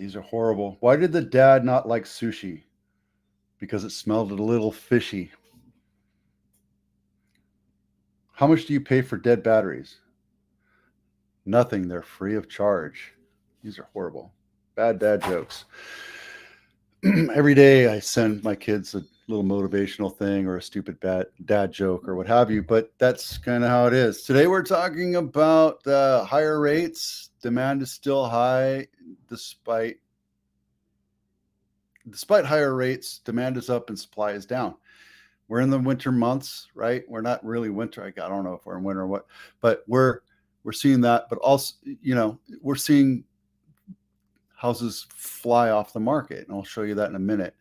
these are horrible. Why did the dad not like sushi? Because it smelled a little fishy. How much do you pay for dead batteries? Nothing. They're free of charge. These are horrible. Bad dad jokes. Every day I send my kids a little motivational thing or a stupid bad dad joke or what have you, but that's kind of how it is. Today we're talking about higher rates. Demand is still high despite higher rates. Demand is up and supply is down. We're in the winter months, right? We're not really winter. I don't know if we're in winter or what, but we're seeing that. But also, we're seeing houses fly off the market, and I'll show you that in a minute.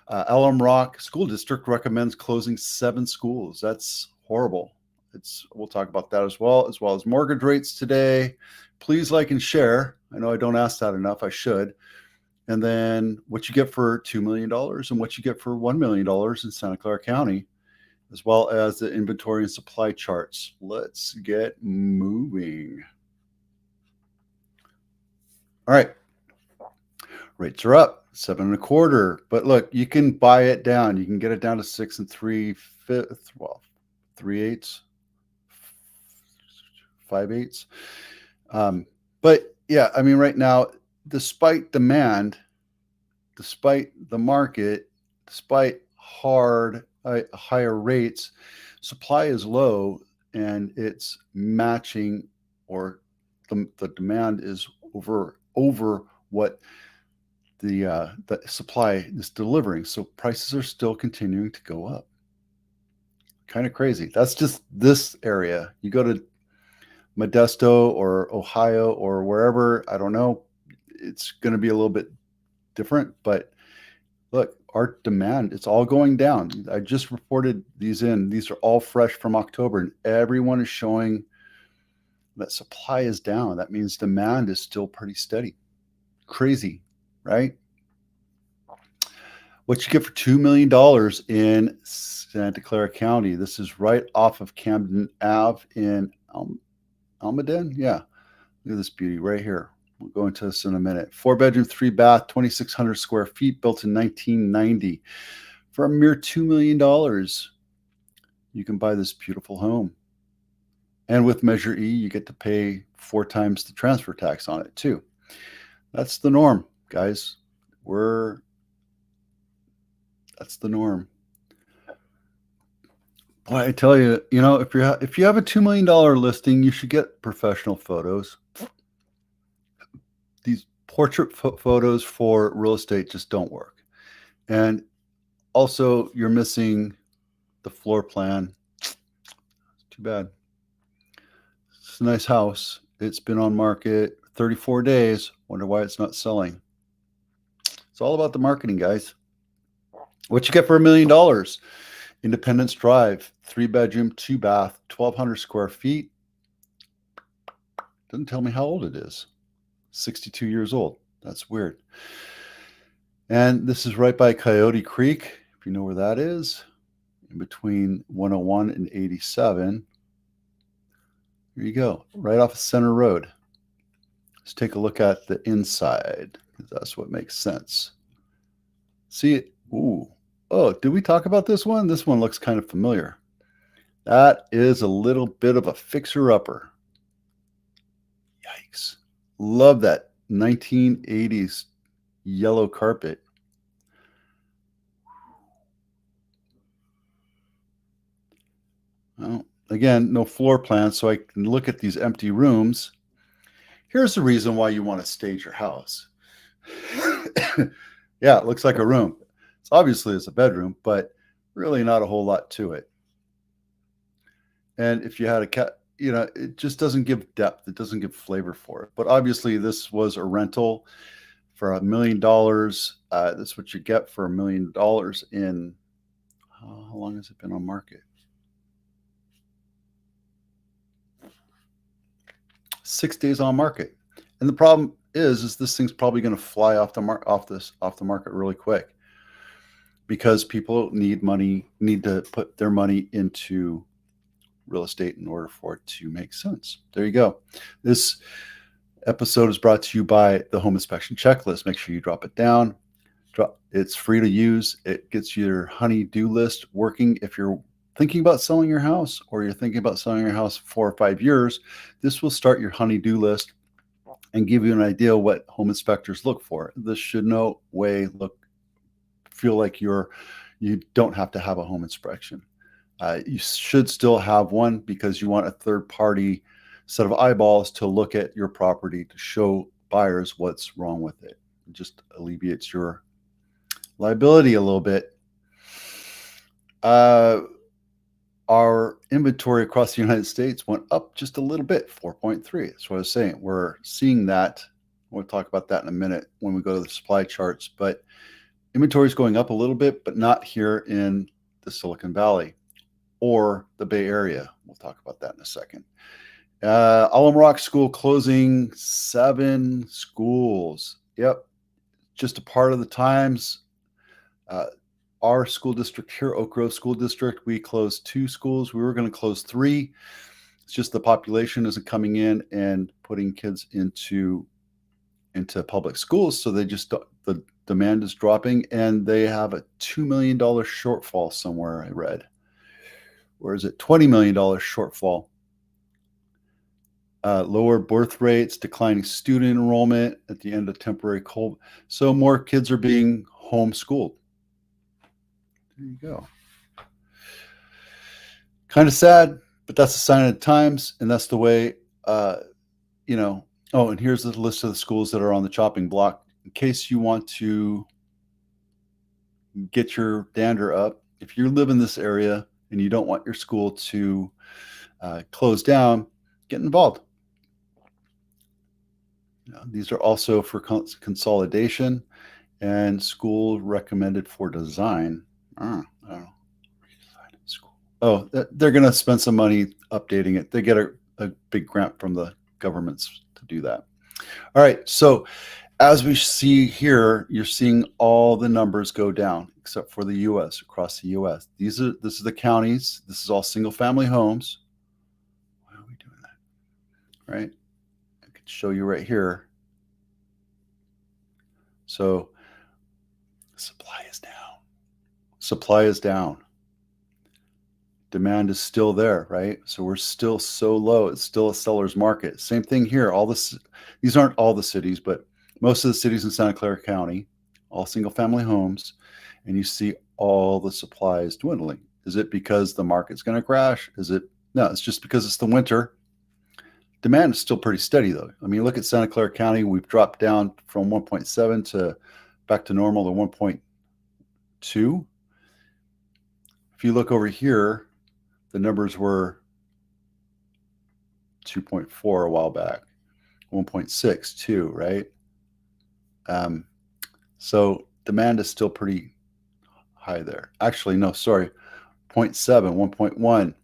Alum Rock School District recommends closing 7 schools. That's horrible. We'll talk about that as well as mortgage rates today. Please like and share. I know I don't ask that enough. I should. And then what you get for $2 million and what you get for $1 million in Santa Clara County, as well as the inventory and supply charts. Let's get moving. All right. Rates are up 7.25, but look, you can buy it down. You can get it down to 6 3/5, 3/8, 5/8. But yeah, I mean, right now, despite demand, despite the market, despite higher rates, supply is low, and it's matching, or the demand is over what the supply is delivering. So prices are still continuing to go up. Kind of crazy. That's just this area. You go to Modesto or Ohio or wherever, I don't know, it's going to be a little bit different. But look, our demand, it's all going down. I just reported these in. These are all fresh from October, and everyone is showing that supply is down. That means demand is still pretty steady. Crazy, right? What you get for $2 million in Santa Clara County. This is right off of Camden Ave in Almaden. Yeah, look at this beauty right here. We'll go into this in a minute. 4-bedroom, 3-bath, 2,600 square feet, built in 1990. For a mere $2 million, you can buy this beautiful home. And with Measure E, you get to pay 4 times the transfer tax on it too. That's the norm, guys. That's the norm. Boy, I tell you, if you have a $2 million listing, you should get professional photos. These portrait photos for real estate just don't work. And also, you're missing the floor plan. Too bad. It's a nice house. It's been on market 34 days. Wonder why it's not selling. It's all about the marketing, guys. What you get for $1 million? Independence Drive, 3-bedroom, 2-bath, 1,200 square feet. Doesn't tell me how old it is. 62 years old. That's weird. And this is right by Coyote Creek, if you know where that is, in between 101 and 87. Here you go, right off of Center Road. Let's take a look at the inside, because that's what makes sense. See it? Ooh. Oh, did we talk about this one? This one looks kind of familiar. That is a little bit of a fixer-upper. Yikes. Love that 1980s yellow carpet. Well, again, no floor plan, so I can look at these empty rooms. Here's the reason why you want to stage your house. Yeah, it looks like a room. It's obviously a bedroom, but really not a whole lot to it. And if you had a cat, it just doesn't give depth. It doesn't give flavor for it. But obviously, this was a rental for $1 million. That's what you get for $1 million in, how long has it been on market? 6 days on market. And the problem is this thing's probably going to fly off the market really quick, because people need to put their money into real estate in order for it to make sense. There you go. This Episode is brought to you by the Home Inspection Checklist. Make sure you drop it down. It's free to use. It gets your honey-do list working. If you're thinking about selling your house, or you're thinking about selling your house 4 or 5 years, this will start your honey-do list and give you an idea what home inspectors look for. This should no way feel like you don't have to have a home inspection. You should still have one because you want a third party set of eyeballs to look at your property to show buyers what's wrong with it. It just alleviates your liability a little bit. Our inventory across the United States went up just a little bit, 4.3. That's what I was saying. We're seeing that. We'll talk about that in a minute when we go to the supply charts. But inventory is going up a little bit, but not here in the Silicon Valley or the Bay Area. We'll talk about that in a second. Alum Rock School closing 7 schools. Yep, just a part of the times. Our school district here, Oak Grove School District, we closed 2 schools. We were going to close 3. It's just the population isn't coming in and putting kids into public schools, so they just the demand is dropping, and they have a $2 million shortfall somewhere. I read, or is it $20 million shortfall? Lower birth rates, declining student enrollment at the end of temporary cold. So more kids are being homeschooled. There you go. Kind of sad, but that's a sign of the times, and that's the way, you know. Oh, and here's the list of the schools that are on the chopping block. In case you want to get your dander up, if you live in this area and you don't want your school to close down, get involved. These are also for consolidation and school recommended for design. I don't know. Oh, they're going to spend some money updating it. They get a big grant from the governments to do that. All right. So as we see here, you're seeing all the numbers go down except for the U.S., across the U.S. This is the counties. This is all single family homes. Why are we doing that? Right. I could show you right here. So supply is down. Supply is down. Demand is still there, right? So we're still so low. It's still a seller's market. Same thing here. These aren't all the cities, but most of the cities in Santa Clara County, all single family homes, and you see all the supplies dwindling. Is it because the market's going to crash? No, it's just because it's the winter. Demand is still pretty steady though. I mean, look at Santa Clara County. We've dropped down from 1.7 to back to normal to 1.2. If you look over here, the numbers were 2.4 a while back, 1.6 too, right? So demand is still pretty high there. Actually, no, sorry, 0.7, 1.1.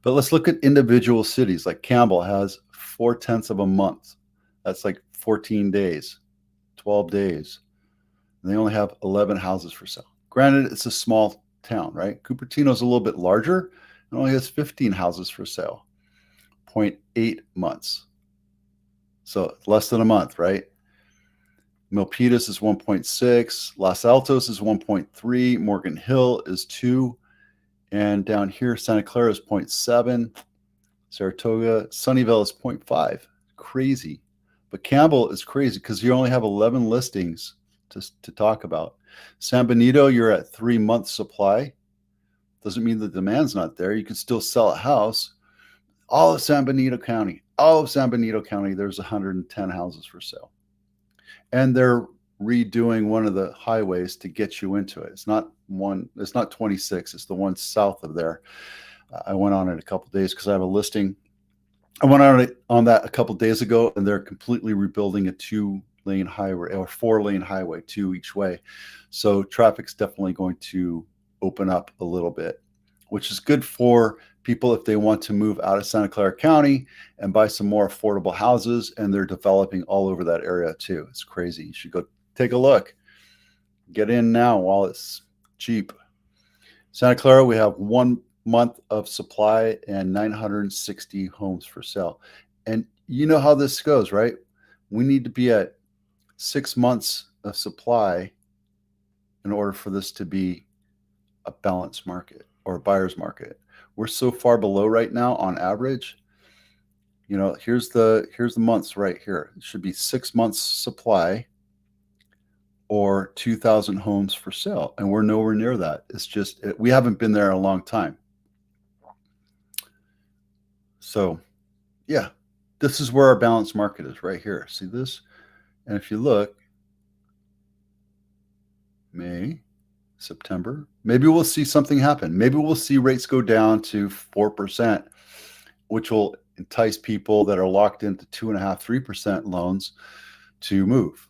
But let's look at individual cities. Like Campbell has 0.4 of a month. That's like 14 days, 12 days. And they only have 11 houses for sale. Granted, it's a small town, right? Cupertino's a little bit larger and only has 15 houses for sale, 0.8 months. So less than a month, right? Milpitas is 1.6, Los Altos is 1.3, Morgan Hill is 2, and down here, Santa Clara is 0.7, Saratoga, Sunnyvale is 0.5. Crazy. But Campbell is crazy because you only have 11 listings to talk about. San Benito, you're at 3 months supply. Doesn't mean the demand's not there. You can still sell a house. All of San Benito County, there's 110 houses for sale. And they're redoing one of the highways to get you into it. It's not 26, it's the one south of there. I went on it a couple days because I have a listing. I went on that a couple days ago, and they're completely rebuilding a 2-lane highway or 4-lane highway, 2 each way. So traffic's definitely going to open up a little bit, which is good for people if they want to move out of Santa Clara County and buy some more affordable houses, and they're developing all over that area too. It's crazy. You should go take a look. Get in now while it's cheap. Santa Clara, we have 1 month of supply and 960 homes for sale. And you know how this goes, right? We need to be at 6 months of supply in order for this to be a balanced market or a buyer's market. We're so far below right now on average. Here's the months right here. It should be 6 months supply or 2,000 homes for sale, and we're nowhere near that. It's just we haven't been there in a long time. So, yeah, this is where our balanced market is right here. See this? And if you look, May, September, maybe we'll see something happen. Maybe we'll see rates go down to 4%, which will entice people that are locked into 2.5%, 3% loans to move.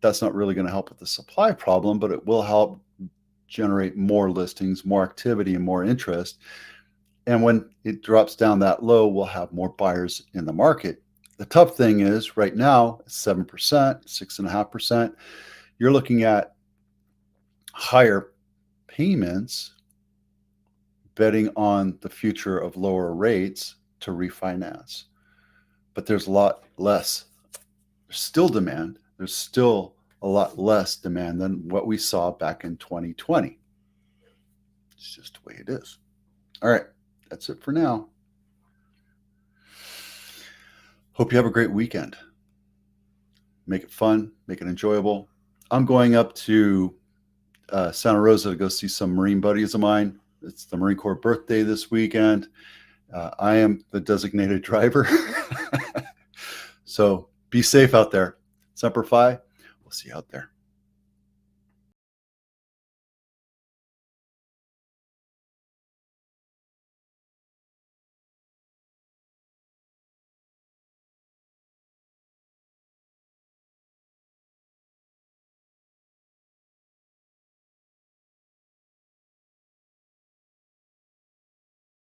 That's not really going to help with the supply problem, but it will help generate more listings, more activity, and more interest. And when it drops down that low, we'll have more buyers in the market. The tough thing is right now, 7%, 6.5%, you're looking at higher payments betting on the future of lower rates to refinance. But there's a lot less. There's still demand. There's still a lot less demand than what we saw back in 2020. It's just the way it is. All right, that's it for now. Hope you have a great weekend. Make it fun, make it enjoyable. I'm going up to Santa Rosa to go see some Marine buddies of mine. It's the Marine Corps birthday this weekend. I am the designated driver. So be safe out there. Semper Fi. We'll see you out there.